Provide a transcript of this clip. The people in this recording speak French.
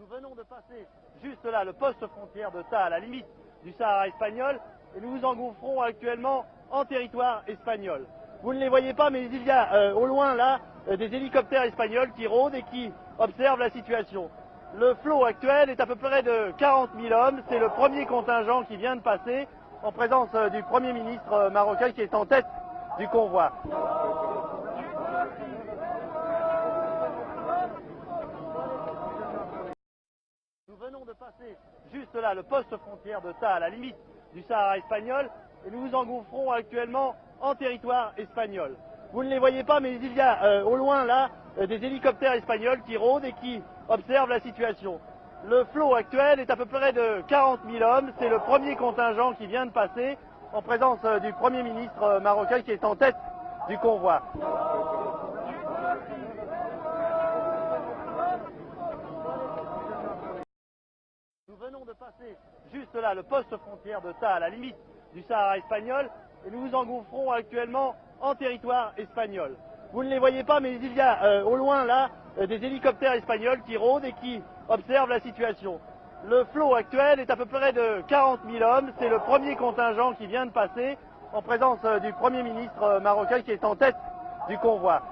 Nous venons de passer juste là le poste frontière de Ta, à la limite du Sahara espagnol, et nous nous engouffrons actuellement en territoire espagnol. Vous ne les voyez pas, mais il y a au loin là des hélicoptères espagnols qui rôdent et qui observent la situation. Le flot actuel est à peu près de 40 000 hommes. C'est le premier contingent qui vient de passer en présence du Premier ministre marocain qui est en tête du convoi. Nous venons de passer juste là le poste frontière de Ta, à la limite du Sahara espagnol, et nous nous engouffrons actuellement en territoire espagnol. Vous ne les voyez pas, mais il y a au loin là des hélicoptères espagnols qui rôdent et qui observent la situation. Le flot actuel est à peu près de 40 000 hommes. C'est le premier contingent qui vient de passer en présence du Premier ministre marocain qui est en tête du convoi. Nous venons de passer juste là le poste frontière de Ta, à la limite du Sahara espagnol, et nous nous engouffrons actuellement en territoire espagnol. Vous ne les voyez pas, mais il y a au loin là des hélicoptères espagnols qui rôdent et qui observent la situation. Le flot actuel est à peu près de 40 000 hommes. C'est le premier contingent qui vient de passer en présence du Premier ministre marocain qui est en tête du convoi.